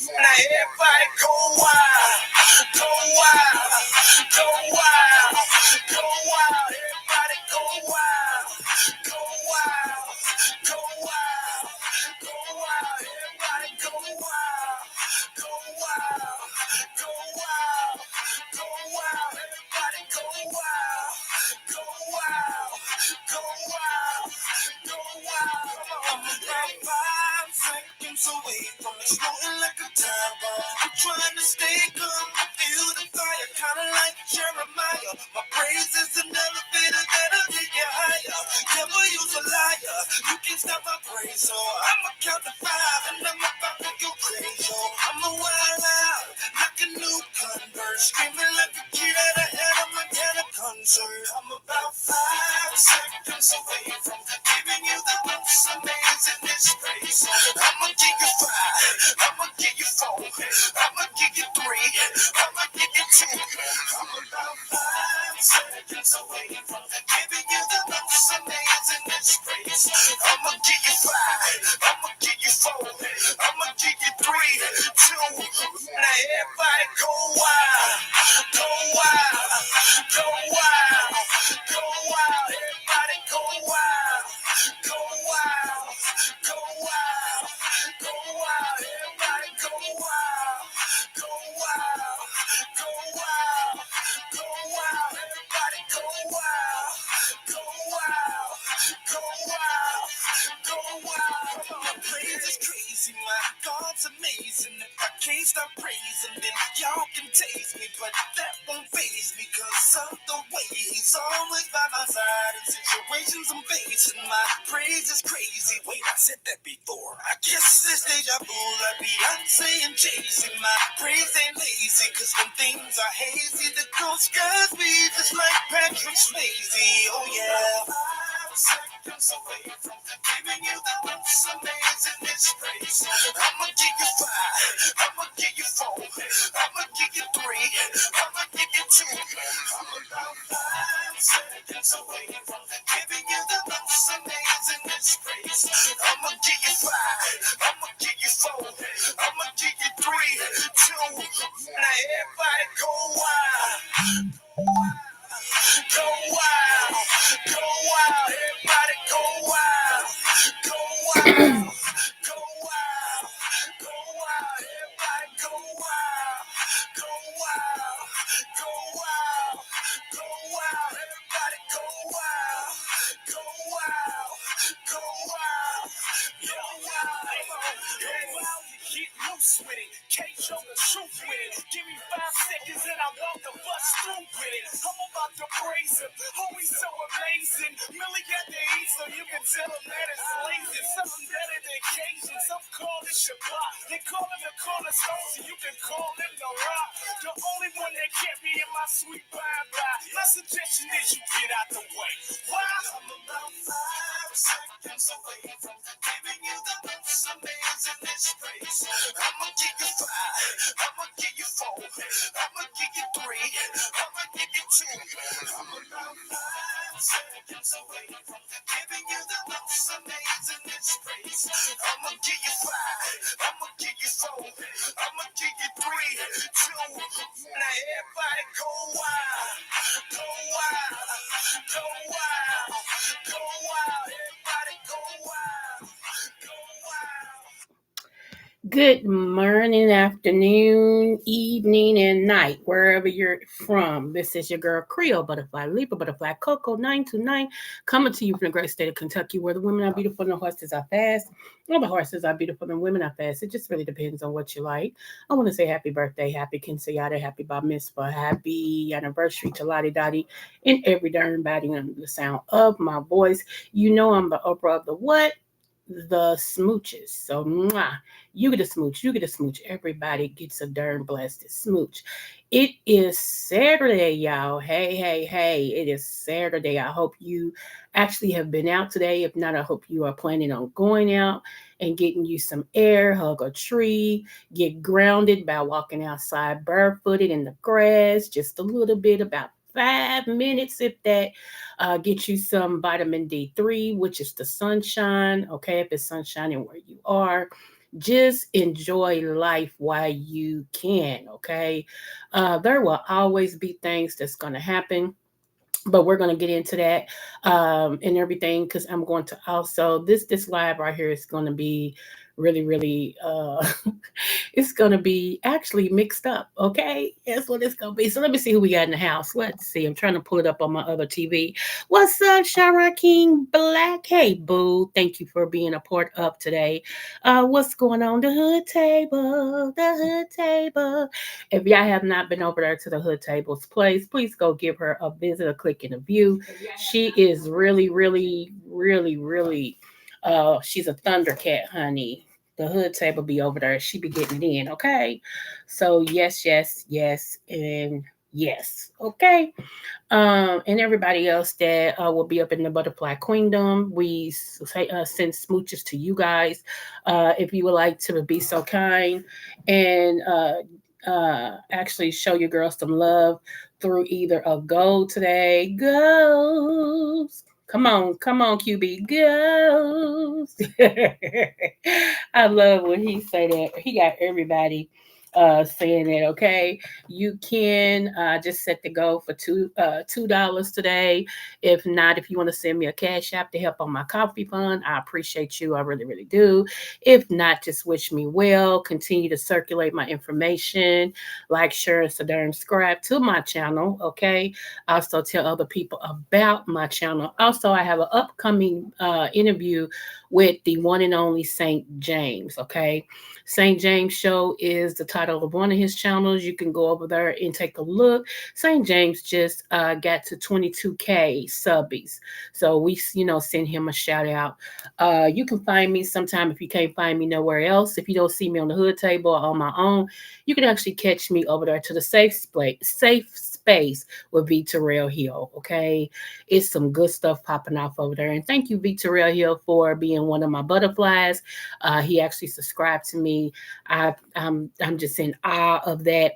Now everybody go wild, go wild, go wild, go wild. Everybody go wild, go wild, go wild, go wild. Everybody go wild, go wild, go wild, go wild. Everybody go wild, go wild, go wild, go wild. I'm about 5 seconds away from exploding like a time bomb. I'm trying to stay calm. I feel the fire, kinda like Jeremiah. My praise is an elevator that'll take you higher. Never use a liar. You can't stop my praise, so I'ma count to 5 and I'm about to go crazy. I'm a wild out, like a new convert, screaming like a kid at a head of my kind of concert. I'm about 5 seconds away from giving you the most amazing disgrace. I'ma give you 5, I'ma give you 4, I'ma give you 3, I'ma give you 2. I'm about 5 seconds away from giving you the most amazing disgrace. I'ma give you 5, I'ma give you 4, I'ma give you 3, 2. Now everybody go wild, go wild, go wild, go wild. Everybody go wild, go wild, go wild, go wild. Everybody go wild, go wild, go wild, go wild. Everybody go wild, go wild, go wild, go wild. My praise is crazy, my God's amazing. If I can't stop praising, then y'all can taste me, but that won't faze me, cause of the way he's always by my side in situations I'm facing. My praise is crazy. Wait, I said that before. I guess this deja vu like Beyonce and Jay-Z. My praise ain't lazy, cause when things are hazy, the ghost scares me just like Patrick Swayze. Oh yeah. 5 seconds away from giving you the most amazing disgrace. I'ma give you 5, I'ma give you 4, I'ma give you 3, I'ma give you 2. I'm about 5 seconds away from giving you the most amazing disgrace. I'ma give you 5, I'ma give you 4, I'ma give you 3, 2. Now everybody go wild. Go wild, go wild, everybody go wild, go wild, go wild, go wild, everybody go wild, go wild, go wild, go wild, everybody go wild, go wild, go wild, go wild, get loose with it, can't show the truth with it. Give me 5 seconds and I walk the bus through with it. I'm about to praise him, oh he's so amazing. Millie got the heat so you can tell him that it's lazy. Something better than Cajun, some call it Shabbat. They call him the cornerstone so you can call him the rock. The only one that can't be in my sweet bye-bye. My suggestion is you get out the way. Why? I'm about 5 seconds away from giving you the most amazing disgrace. I'ma give you 5, I'ma give you 4, I'ma give you 3, I'ma give you 2. I'm about 5 seconds away from giving you the most amazing disgrace. I'ma give you 5, I'ma give you 4, I'ma give you 3, 2. Now everybody go wild, go wild, go wild, go wild. Everybody go wild, go wild. Good morning, afternoon, evening, and night, wherever you're from. This is your girl Creole, Butterfly Libra, Butterfly Coco 929, coming to you from the great state of Kentucky, where the women are beautiful and the horses are fast. Well, the horses are beautiful and the women are fast. It just really depends on what you like. I want to say happy birthday, happy quinceañera, happy bar mitzvah, happy anniversary to Lottie Dottie and every darn body under the sound of my voice. You know I'm the Oprah of the what? The smooches. So, mwah, you get a smooch, you get a smooch. Everybody gets a darn blasted smooch. It is Saturday, y'all. Hey, hey, hey. It is Saturday. I hope you actually have been out today. If not, I hope you are planning on going out and getting you some air, hug a tree, get grounded by walking outside barefooted in the grass, just a little bit, about 5 minutes, if that. Get you some vitamin D3, which is the sunshine. Okay, if it's sunshining where you are, Just enjoy life while you can, okay? There will always be things that's going to happen, but we're going to get into that and everything, because I'm going to also this live right here is going to be really it's going to be actually mixed up, okay? That's what it's going to be. So let me see who we got in the house. Let's see, I'm trying to pull it up on my other TV. What's up, Shara King Black? Hey boo, thank you for being a part of today. What's going on? The hood table, the hood table. If y'all have not been over there to the Hood Tables place, please go give her a visit, a click, and a view. She is really, she's a Thundercat, honey. The Hood Table be over there. She be getting it in, okay? So yes, and yes, okay. And everybody else that will be up in the Butterfly Queendom. We send smooches to you guys. If you would like to be so kind and actually show your girl some love through either a gold today, goes. Come on, QB, goes. I love when he say that. He got everybody saying that. Okay, you can just set the goal for $2 today. If not, if you want to send me a cash app to help on my coffee fund, I appreciate you. I really do. If not, just wish me well. Continue to circulate my information, like, share, and subscribe to my channel. Okay. Also tell other people about my channel. Also, I have an upcoming interview with the one and only Saint James. Okay. St. James Show is the title of one of his channels. You can go over there and take a look. St. James just got to 22K subbies. So we, send him a shout out. You can find me sometime if you can't find me nowhere else. If you don't see me on the Hood Table or on my own, you can actually catch me over there to the safe space with V. Terrell Hill. Okay. It's some good stuff popping off over there. And thank you, V. Terrell Hill, for being one of my butterflies. He actually subscribed to me. I'm just in awe of that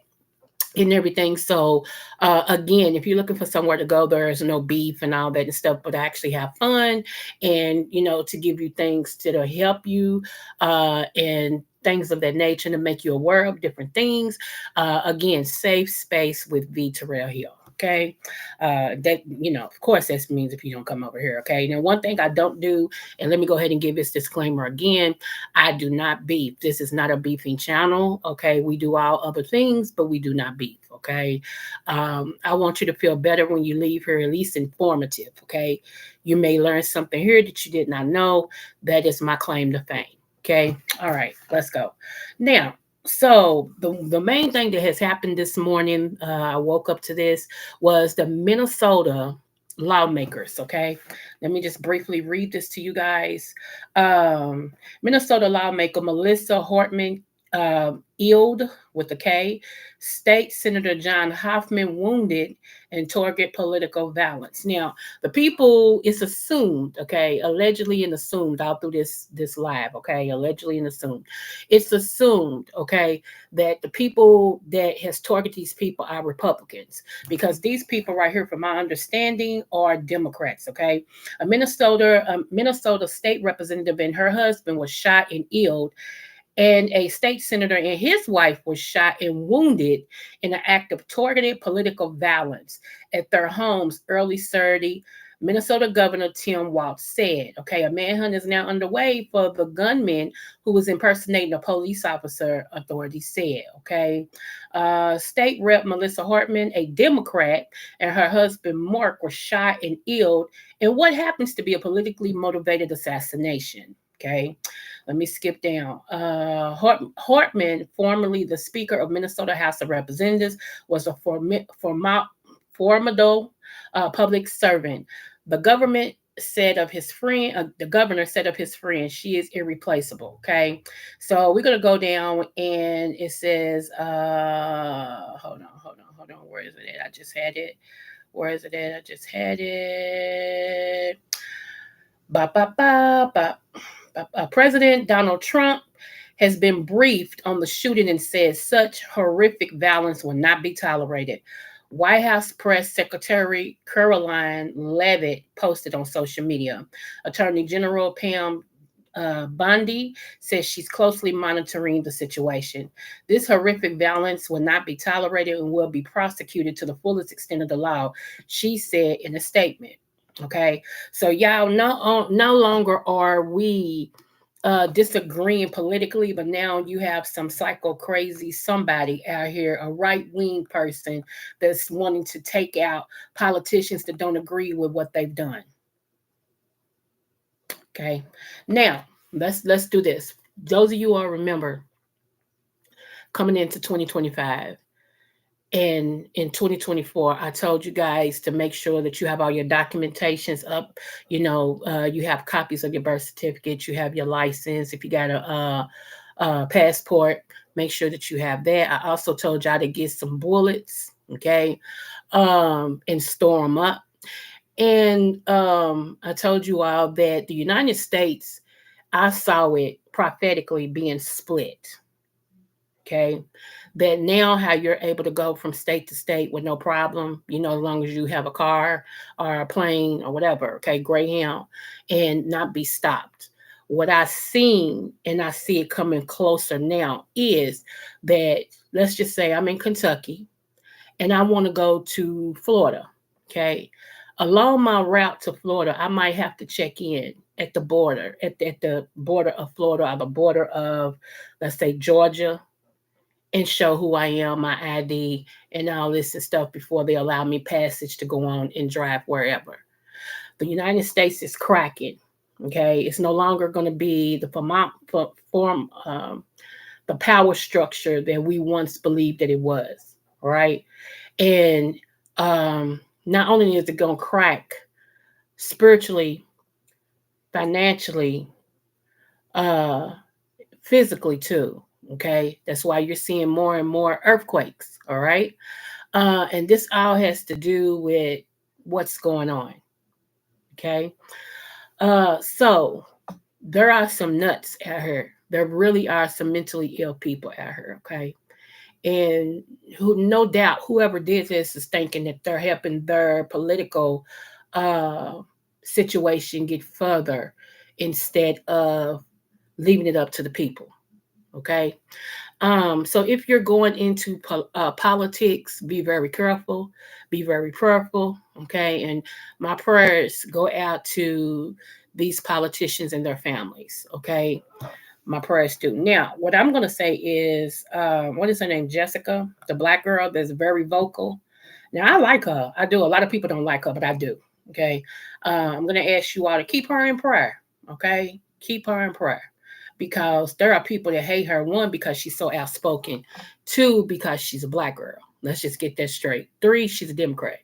and everything. So again, if you're looking for somewhere to go, there's no beef and all that and stuff, but actually have fun and to give you things to help you and things of that nature to make you aware of different things. Again, safe space with V. Terrell Hill. Okay. That, of course, that means if you don't come over here. Okay. Now, one thing I don't do, and let me go ahead and give this disclaimer again, I do not beef. This is not a beefing channel. Okay. We do all other things, but we do not beef. Okay. I want you to feel better when you leave here, at least informative. Okay. You may learn something here that you did not know. That is my claim to fame. Okay. All right. Let's go. Now, so the main thing that has happened this morning, I woke up to this, was the Minnesota lawmakers. Okay, let me just briefly read this to you guys. Um, Minnesota lawmaker Melissa Hortman Eld with a K, State Senator John Hoffman wounded in target political violence. Now, the people, it's assumed, okay, allegedly and assumed all through this live, okay, allegedly and assumed, it's assumed, okay, that the people that has targeted these people are Republicans, because these people right here, from my understanding, are Democrats. Okay, a Minnesota state representative and her husband was shot and killed, and a state senator and his wife was shot and wounded in an act of targeted political violence at their homes early Saturday. Minnesota Governor Tim Walz said, okay, a manhunt is now underway for the gunman who was impersonating a police officer, authorities said, okay. State Rep Melissa Hartman, a Democrat, and her husband Mark were shot and killed in what happens to be a politically motivated assassination, okay. Let me skip down. Hartman, formerly the Speaker of Minnesota House of Representatives, was a formidable public servant. The government said of his friend, the governor said of his friend, she is irreplaceable. Okay, so we're gonna go down, and it says, hold on. Where is it at? I just had it. Where is it at? I just had it. Ba ba ba ba. President Donald Trump has been briefed on the shooting and said such horrific violence will not be tolerated. White House Press Secretary Caroline Leavitt posted on social media. Attorney General Pam Bundy says she's closely monitoring the situation. This horrific violence will not be tolerated and will be prosecuted to the fullest extent of the law, she said in a statement. Okay, so y'all, no longer are we disagreeing politically, but now you have some psycho crazy somebody out here, a right wing person that's wanting to take out politicians that don't agree with what they've done. Okay, now let's do this. Those of you all remember coming into 2025. And in 2024, I told you guys to make sure that you have all your documentations up. You have copies of your birth certificate, you have your license. If you got a passport, make sure that you have that. I also told y'all to get some bullets, okay, and store them up. And I told you all that the United States, I saw it prophetically being split. Okay. That now how you're able to go from state to state with no problem, as long as you have a car or a plane or whatever, okay, Greyhound, and not be stopped. What I seen, and I see it coming closer now, is that let's just say I'm in Kentucky and I want to go to Florida. Okay. Along my route to Florida, I might have to check in at the border, at the border of Florida, or the border of, let's say, Georgia, and show who I am, my ID, and all this and stuff before they allow me passage to go on and drive wherever. The United States is cracking. Okay, it's no longer going to be the power structure that we once believed that it was. Right, and not only is it going to crack spiritually, financially, uh, physically too. Okay, that's why you're seeing more and more earthquakes. All right. And this all has to do with what's going on. Okay. So there are some nuts out here. There really are some mentally ill people out here. Okay. And who, no doubt, whoever did this is thinking that they're helping their political uh, situation get further instead of leaving it up to the people. Okay. So if you're going into politics, be very careful, be very prayerful. Okay. And my prayers go out to these politicians and their families. Okay. My prayers do. Now, what I'm going to say is, what is her name? Jessica, the black girl that's very vocal. Now, I like her. I do. A lot of people don't like her, but I do. Okay. I'm going to ask you all to keep her in prayer. Okay. Keep her in prayer because there are people that hate her. One, because she's so outspoken. Two, because she's a black girl. Let's just get that straight. Three, she's a Democrat.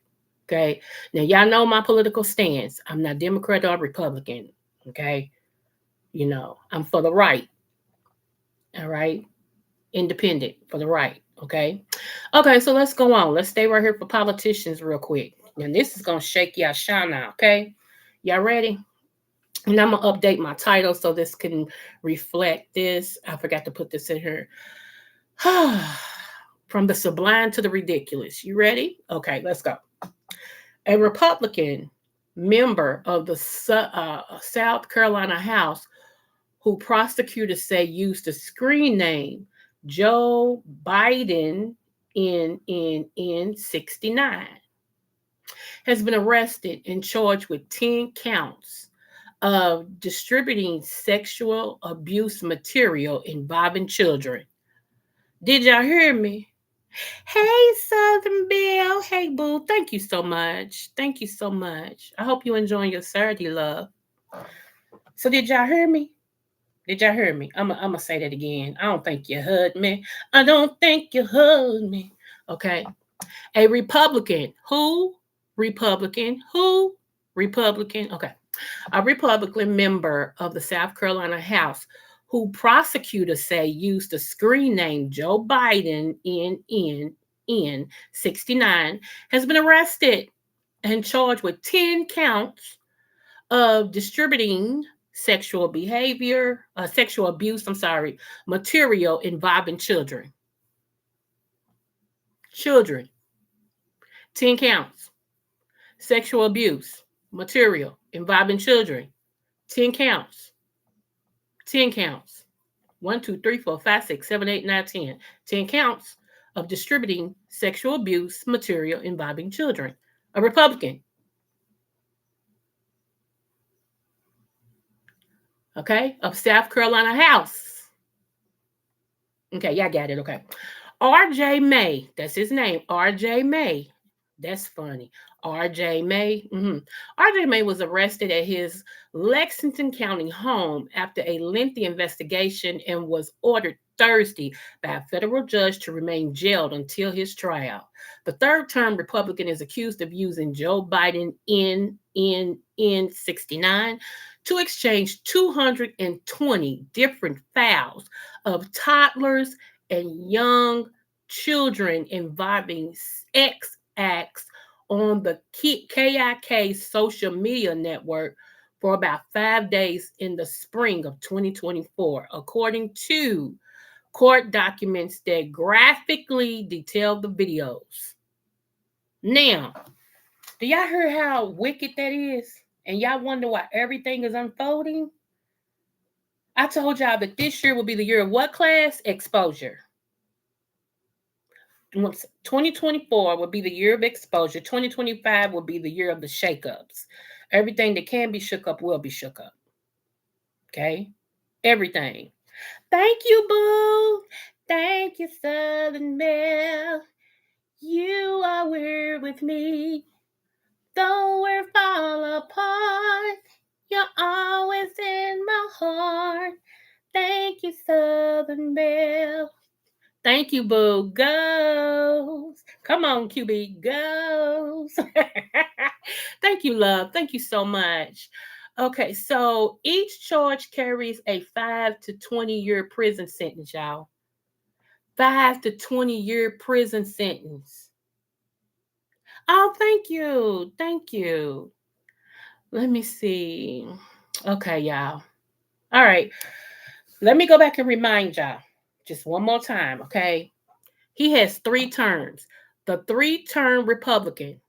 Okay. Now, y'all know my political stance. I'm not Democrat or Republican. Okay. I'm for the right. All right. Independent for the right. Okay. Okay. So let's go on. Let's stay right here for politicians real quick. And this is going to shake y'all shine now. Okay. Y'all ready? And I'm going to update my title so this can reflect this. I forgot to put this in here. From the sublime to the ridiculous. You ready? Okay. Let's go. A Republican member of the South Carolina House who prosecutors say used the screen name Joe Biden in 69, has been arrested and charged with 10 counts of distributing sexual abuse material involving children. Did y'all hear me? Hey, Southern Belle. Hey, boo. Thank you so much. Thank you so much. I hope you enjoying your Saturday, love. So, did y'all hear me? Did y'all hear me? I'm going to say that again. I don't think you heard me. I don't think you heard me. Okay. A Republican. Who? Republican. Who? Republican. Okay. A Republican member of the South Carolina House who prosecutors say used the screen name Joe Biden in 69 has been arrested and charged with 10 counts of distributing sexual abuse, material involving children. Children, 10 counts. Sexual abuse, material involving children, 10 counts. 10 counts. 1, 2, 3, 4, 5, 6, 7, 8, 9, 10. 10 counts of distributing sexual abuse material involving children. A Republican. Okay, of South Carolina House. Okay, y'all got it. Okay. RJ May, that's his name. RJ May. That's funny. RJ May. RJ May was arrested at his Lexington County home after a lengthy investigation and was ordered Thursday by a federal judge to remain jailed until his trial. The third term Republican is accused of using Joe Biden N69 to exchange 220 different files of toddlers and young children involving sex acts on the KIK social media network for about 5 days in the spring of 2024, according to court documents that graphically detail the videos. Now, do y'all hear how wicked that is? And y'all wonder why everything is unfolding? I told y'all that this year will be the year of what class? Exposure. 2024 will be the year of exposure. 2025 will be the year of the shakeups. Everything that can be shook up will be shook up. Okay? Everything. Thank you, boo. Thank you, Southern Belle. You are weird with me. Though we're fall apart, you're always in my heart. Thank you, Southern Belle. Thank you, boo. Goes. Come on, QB. Goes. Thank you, love. Thank you so much. Okay, so each charge carries a 5 to 20-year prison sentence, y'all. 5 to 20-year prison sentence. Oh, thank you. Thank you. Let me see. Okay, y'all. All right. Let me go back and remind y'all just one more time, okay? He has 3 terms. The 3-term Republican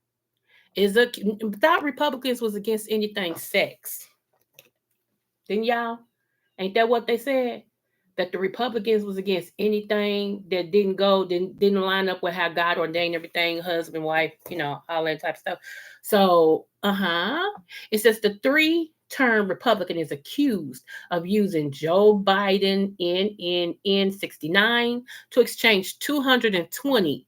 is without Republicans was against anything sex. Didn't y'all? Ain't that what they said? That the Republicans was against anything that didn't line up with how God ordained everything, husband, wife, all that type of stuff. So, it says the 3-term Republican is accused of using Joe Biden N69 to exchange 220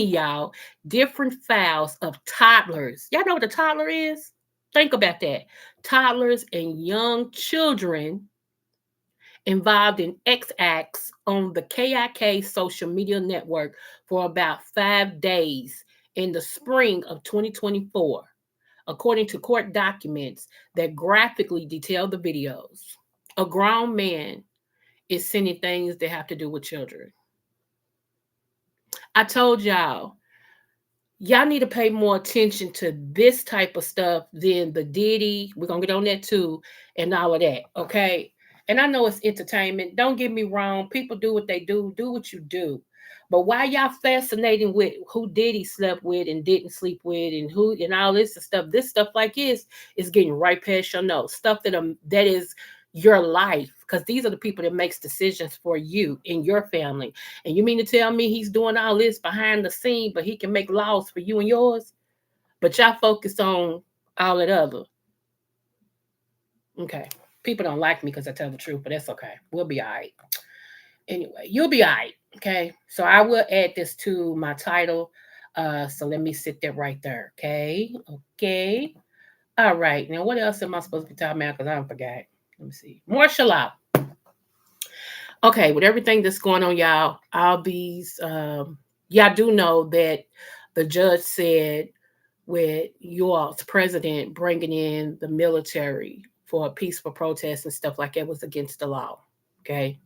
y'all different files of toddlers. Y'all know what a toddler is? Think about that. Toddlers and young children involved in X acts on the KIK social media network for about 5 days in the spring of 2024, according to court documents that graphically detail the videos. A grown man is sending things that have to do with children. I told y'all need to pay more attention to this type of stuff than the diddy. We're going to get on that too, and all of that, okay? And I know it's entertainment. Don't get me wrong. People do what they do. Do what you do. But why y'all fascinating with who Diddy slept with and didn't sleep with and who and all this stuff like this is getting right past your nose. Stuff that is your life, because these are the people that makes decisions for you and your family. And you mean to tell me he's doing all this behind the scene, but he can make laws for you and yours? But y'all focus on all that other. Okay. People don't like me because I tell the truth, but that's okay. We'll be all right. Anyway, you'll be all right. Okay. So I will add this to my title. So let me sit there right there. Okay. Okay. All right. Now, what else am I supposed to be talking about? Because I don't forget. Let me see. Martial law. Okay, with everything that's going on, y'all, all these, y'all do know that the judge said with y'all's president bringing in the military for a peaceful protest and stuff like that was against the law. Okay,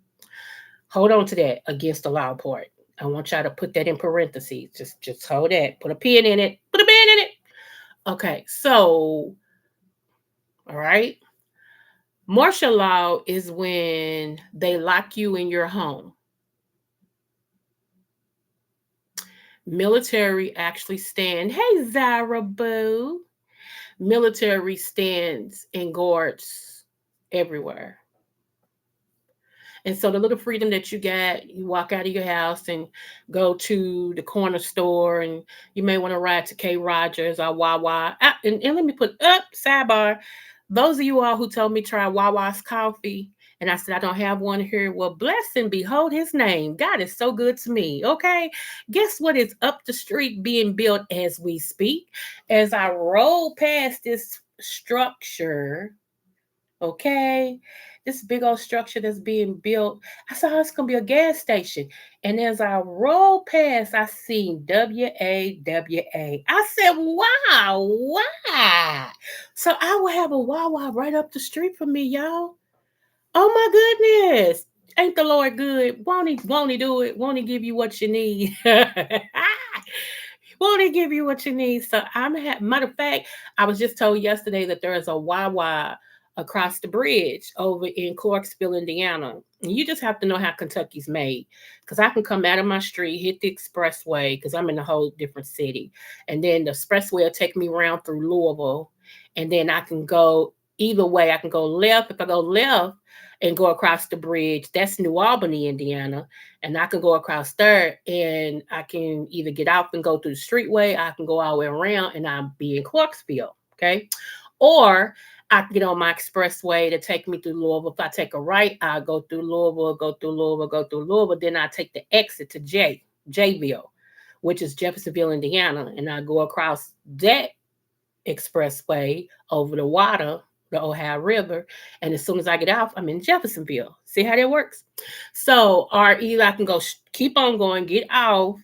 hold on to that against the law part. I want y'all to put that in parentheses. Just hold that. Put a pin in it. Put a pin in it. Okay, so, all right. Martial law is when they lock you in your home. Military actually stand. Hey, Zara Boo. Military stands and guards everywhere. And so the little freedom that you got, you walk out of your house and go to the corner store, and you may want to ride to K. Rogers or Wawa. And let me put up sidebar. Those of you all who told me try Wawa's coffee, and I said I don't have one here. Well, bless and behold his name. God is so good to me. Okay. Guess what is up the street being built as we speak? As I roll past this structure, okay, this big old structure that's being built. I saw it's gonna be a gas station. And as I rolled past, I seen WAWA. I said, wow, why? So I will have a Wawa right up the street from me, y'all. Oh my goodness. Ain't the Lord good? Won't he do it? Won't he give you what you need? Won't he give you what you need? So matter of fact, I was just told yesterday that there is a Wawa across the bridge over in Clarksville, Indiana. And you just have to know how Kentucky's made. Because I can come out of my street, hit the expressway, because I'm in a whole different city. And then the expressway will take me around through Louisville. And then I can go either way. I can go left. If I go left and go across the bridge, that's New Albany, Indiana, and I can go across there, and I can either get out and go through the streetway, I can go all the way around and I'll be in Clarksville. Okay. Or I can get on my expressway to take me through Louisville. If I take a right, I'll go through Louisville, go through Louisville, go through Louisville. Then I take the exit to Jayville, which is Jeffersonville, Indiana. And I go across that expressway over the water, the Ohio River. And as soon as I get off, I'm in Jeffersonville. See how that works? So, or either I can go keep on going, get off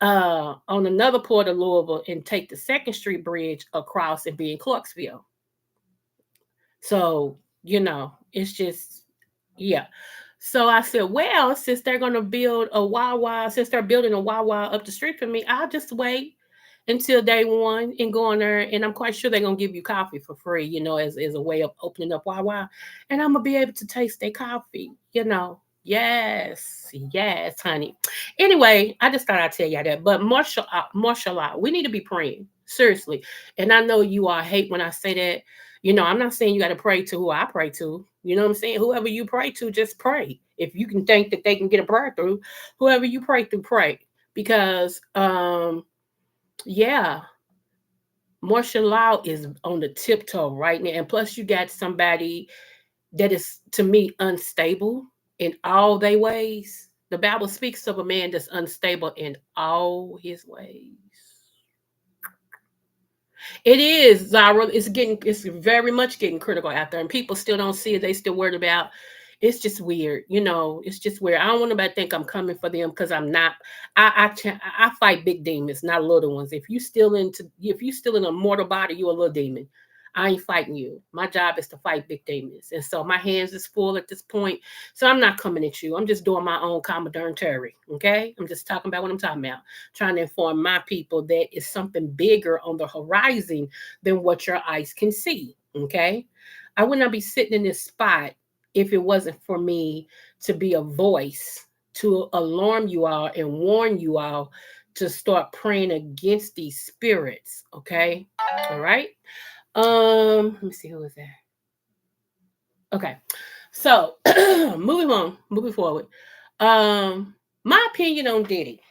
on another part of Louisville and take the Second Street Bridge across and be in Clarksville. So, it's just, yeah. So I said, well, since they're going to build a Wawa, since they're building a Wawa up the street from me, I'll just wait until day one and go on there. And I'm quite sure they're going to give you coffee for free, as a way of opening up Wawa. And I'm going to be able to taste their coffee. Yes, yes, honey. Anyway, I just thought I'd tell y'all that. But martial art, we need to be praying, seriously. And I know you all hate when I say that. I'm not saying you got to pray to who I pray to. You know what I'm saying? Whoever you pray to, just pray. If you can think that they can get a prayer through, whoever you pray through, pray. Because, yeah, martial law is on the tiptoe right now. And plus, you got somebody that is, to me, unstable in all their ways. The Bible speaks of a man that's unstable in all his ways. It is, Zara. It's very much getting critical out there, and people still don't see it. They still worried about. It's just weird, It's just weird. I don't want nobody to think I'm coming for them because I'm not. I fight big demons, not little ones. If you still in a mortal body, you're a little demon. I ain't fighting you. My job is to fight big demons, and so my hands is full at this point. So I'm not coming at you. I'm just doing my own commentary. Okay, I'm just talking about what I'm talking about, trying to inform my people that is something bigger on the horizon than what your eyes can see. Okay. I would not be sitting in this spot if it wasn't for me to be a voice to alarm you all and warn you all to start praying against these spirits. Okay. All right. Let me see who is there. Okay. So moving forward. My opinion on Diddy.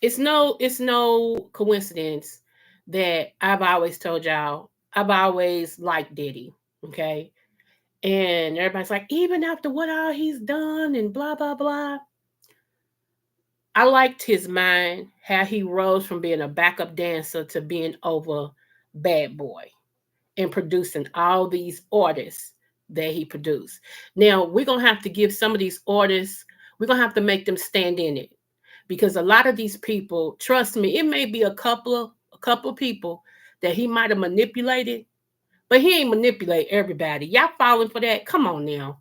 It's no coincidence that I've always told y'all I've always liked Diddy. Okay. And everybody's like, even after what all he's done and blah blah blah. I liked his mind, how he rose from being a backup dancer to being over Bad Boy and producing all these artists that he produced. Now we're gonna have to give some of these artists, we're gonna have to make them stand in it because a lot of these people, trust me, it may be a couple of people that he might have manipulated, but he ain't manipulate everybody. Y'all falling for that? Come on now.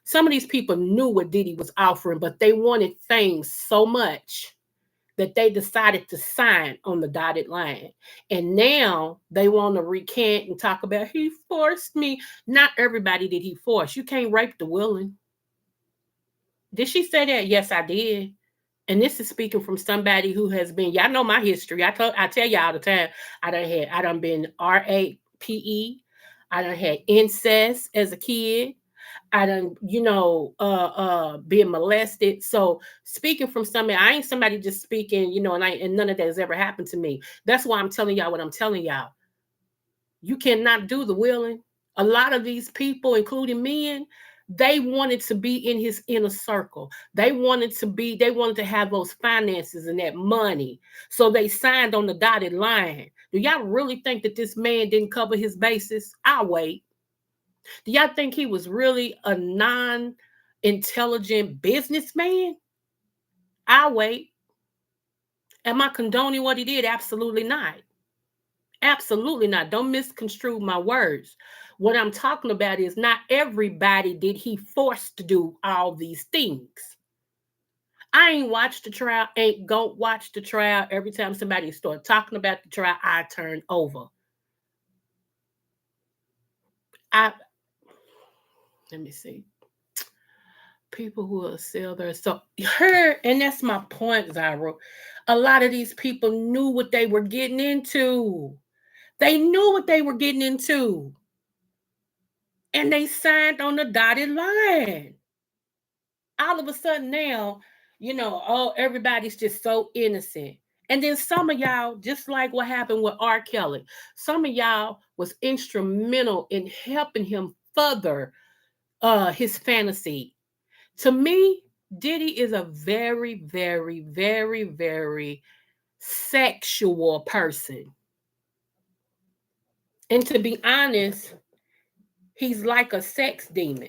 Some of these people knew what Diddy was offering, but they wanted fame so much that they decided to sign on the dotted line. And now they want to recant and talk about he forced me. Not everybody did he force. You can't rape the willing. Did she say that? Yes, I did. And this is speaking from somebody who has been, y'all know my history. I tell y'all all the time, I done been RAPE. I done had incest as a kid. I done, being molested. So speaking from somebody, I ain't somebody just speaking, and none of that has ever happened to me. That's why I'm telling y'all what I'm telling y'all. You cannot do the willing. A lot of these people, including men, they wanted to be in his inner circle. They wanted to have those finances and that money. So they signed on the dotted line. Do y'all really think that this man didn't cover his bases? I'll wait. Do y'all think he was really a non-intelligent businessman? I'll wait. Am I condoning what he did? Absolutely not. Absolutely not. Don't misconstrue my words. What I'm talking about is not everybody did he force to do all these things. I ain't watched the trial, ain't go watch the trial. Every time somebody start talking about the trial, I turn over. I Let me see. People who will sell their so her, and that's my point, Zyro. A lot of these people knew what they were getting into. They knew what they were getting into. And they signed on the dotted line. All of a sudden now, oh, everybody's just so innocent. And then some of y'all, just like what happened with R. Kelly, some of y'all was instrumental in helping him further his fantasy. To me, Diddy is a very, very, very, very sexual person. And to be honest, he's like a sex demon.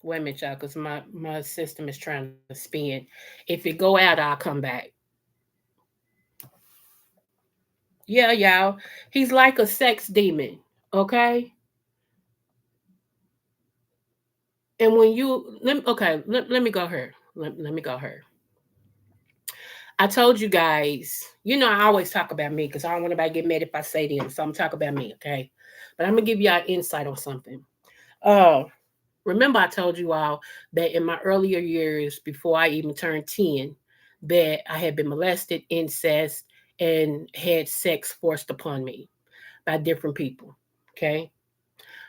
Wait a minute, y'all, because my system is trying to spin. If it go out, I'll come back. Yeah, y'all. He's like a sex demon. Okay. And when you let me go here. Let me go here. I told you guys, I always talk about me because I don't want anybody to get mad if I say them. So I'm talking about me, okay? But I'm gonna give y'all insight on something. Uh Remember I told you all that in my earlier years, before I even turned 10, that I had been molested, incest, and had sex forced upon me by different people. Okay.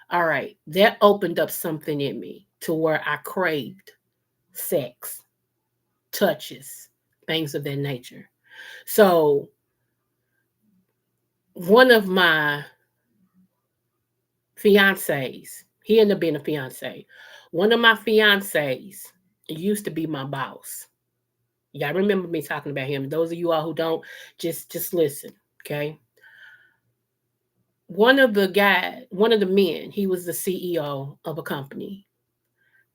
All right. That opened up something in me to where I craved sex, touches, things of that nature. So one of my fiancés, he ended up being a fiance. One of my fiancés used to be my boss. Y'all remember me talking about him. Those of you all who don't, just listen, okay? One of the men, he was the CEO of a company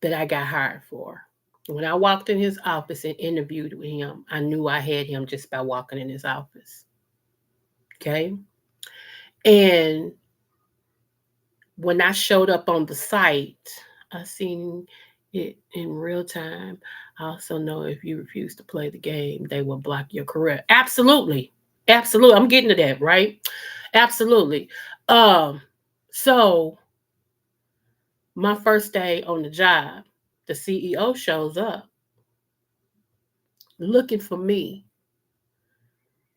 that I got hired for. When I walked in his office and interviewed with him, I knew I had him just by walking in his office. Okay. And when I showed up on the site, I seen it in real time. I also know if you refuse to play the game, they will block your career. Absolutely. Absolutely. I'm getting to that, right? Absolutely. Um, so my first day on the job, the CEO shows up looking for me.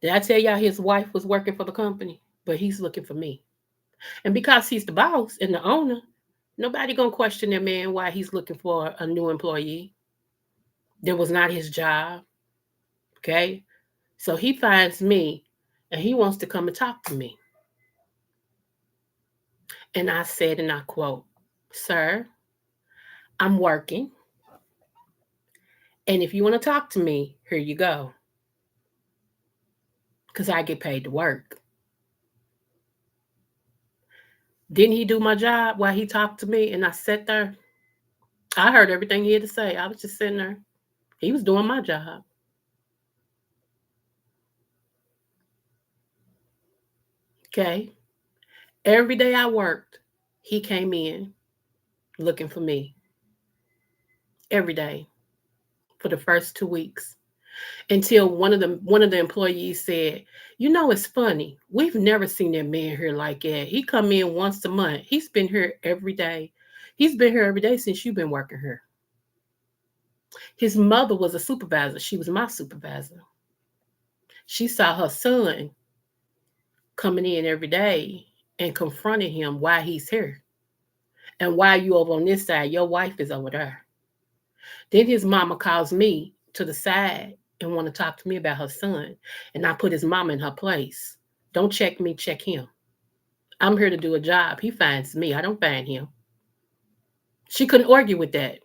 Did I tell y'all his wife was working for the company? But he's looking for me. And because he's the boss and the owner, nobody gonna question that man why he's looking for a new employee. That was not his job. Okay. So he finds me and he wants to come and talk to me. And I said, and I quote, "Sir, I'm working. And if you want to talk to me, here you go. Because I get paid to work." Didn't he do my job while he talked to me? And I sat there. I heard everything he had to say. I was just sitting there. He was doing my job. Okay. Every day I worked, he came in looking for me every day for the first 2 weeks until one of the employees said, "It's funny. We've never seen that man here like that. He come in once a month. He's been here every day. He's been here every day since you've been working here." His mother was a supervisor. She was my supervisor. She saw her son coming in every day and confronting him why he's here. And why you over on this side? Your wife is over there. Then his mama calls me to the side and want to talk to me about her son. And I put his mama in her place. Don't check me, check him. I'm here to do a job. He finds me. I don't find him. She couldn't argue with that.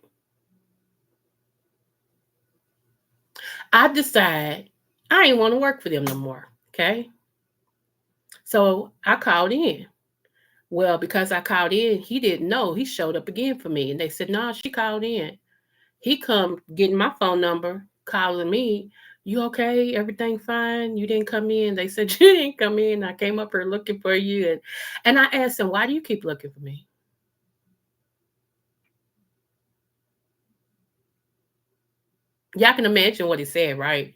I decide I ain't want to work for them no more. Okay. So I called in. Well, because I called in, he didn't know. He showed up again for me. And they said, no, she called in. He come getting my phone number, calling me. You okay? Everything fine? You didn't come in. They said you didn't come in. I came up here looking for you. And I asked him, why do you keep looking for me? Y'all can imagine what he said, right?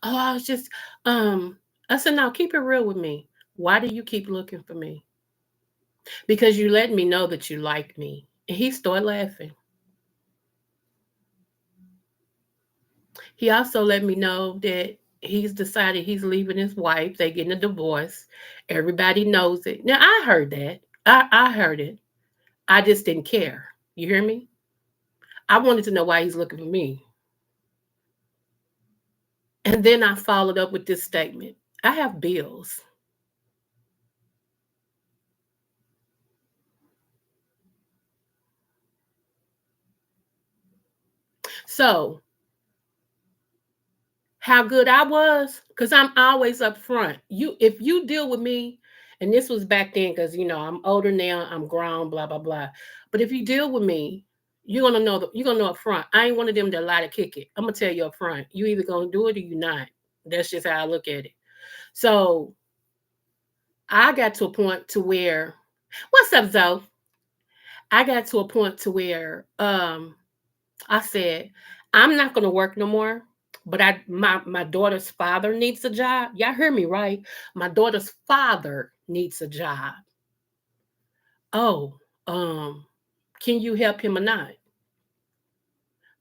Oh, I was just I said, no, keep it real with me. Why do you keep looking for me? Because you let me know that you like me. And he started laughing. He also let me know that he's decided he's leaving his wife. They getting a divorce. Everybody knows it. Now I heard that. I heard it. I just didn't care. You hear me? I wanted to know why he's looking for me. And then I followed up with this statement. I have bills. So how good I was, because I'm always up front. If you deal with me, and this was back then, because I'm older now, I'm grown, blah blah blah. But if you deal with me, you're gonna know up front. I ain't one of them that lie to kick it. I'm gonna tell you up front. You either gonna do it or you not. That's just how I look at it. So I got to a point to where, what's up, Zoe? I got to a point to where I said, I'm not gonna work no more. But my daughter's father needs a job. Y'all hear me, right? My daughter's father needs a job. Oh, um, can you help him or not?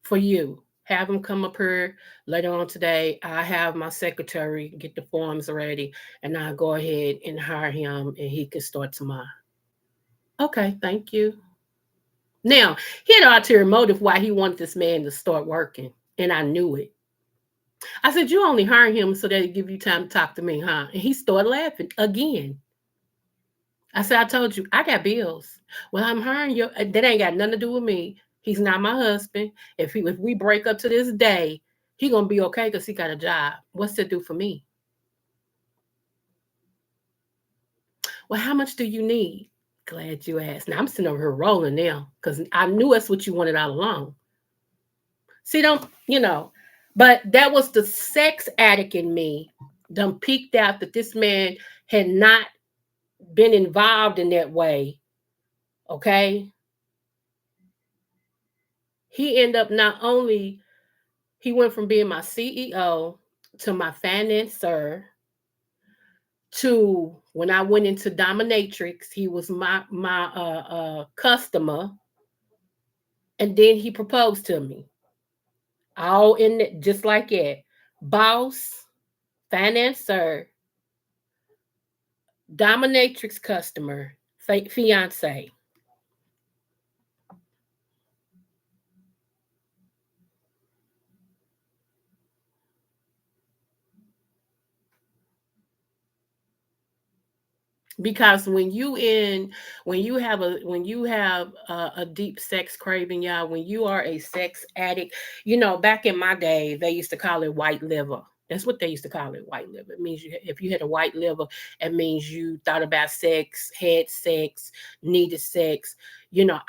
For you. Have him come up here later on today. I have my secretary get the forms ready and I'll go ahead and hire him and he can start tomorrow. Okay, thank you. Now, he had an ulterior motive why he wanted this man to start working, and I knew it. I said, you only hire him so that he give you time to talk to me, huh? And he started laughing again. I said, I told you, I got bills. Well, I'm hiring you. That ain't got nothing to do with me. He's not my husband. If we break up to this day, he gonna be okay because he got a job. What's that do for me? Well, how much do you need? Glad you asked. Now I'm sitting over here rolling now because I knew that's what you wanted all along. See, don't but that was the sex addict in me. Done peeked out that this man had not been involved in that way. Okay, he ended up not only he went from being my CEO to my financier to when I went into dominatrix, he was my customer, and then he proposed to me. All in it, just like that. Boss, financier, dominatrix customer, fiance. Because when you have a deep sex craving, y'all, when you are a sex addict, back in my day they used to call it white liver. That's what they used to call it, white liver. It means if you had a white liver, it means you thought about sex, had sex, needed sex,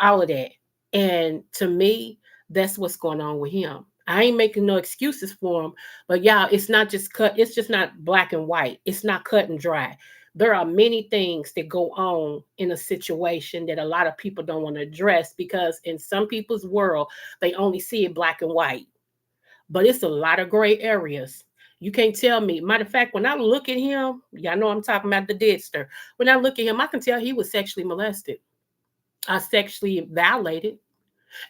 all of that. And to me, that's what's going on with him. I ain't making no excuses for him, but y'all, it's just not black and white. It's not cut and dry. There are many things that go on in a situation that a lot of people don't want to address because in some people's world they only see it black and white, but it's a lot of gray areas. You can't tell me. Matter of fact, when I look at him, y'all know I'm talking about the deadster. When I look at him, I can tell he was sexually molested, sexually violated,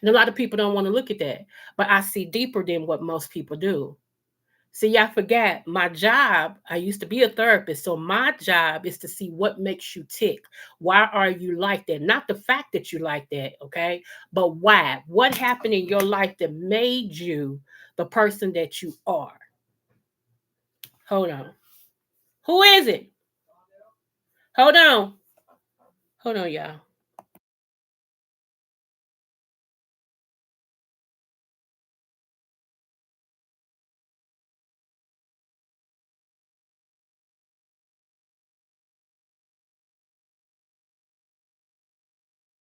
and a lot of people don't want to look at that, but I see deeper than what most people do. See, y'all forgot my job. I used to be a therapist. So my job is to see what makes you tick. Why are you like that? Not the fact that you like that, okay? But why? What happened in your life that made you the person that you are? Hold on. Who is it? Hold on. Hold on, y'all.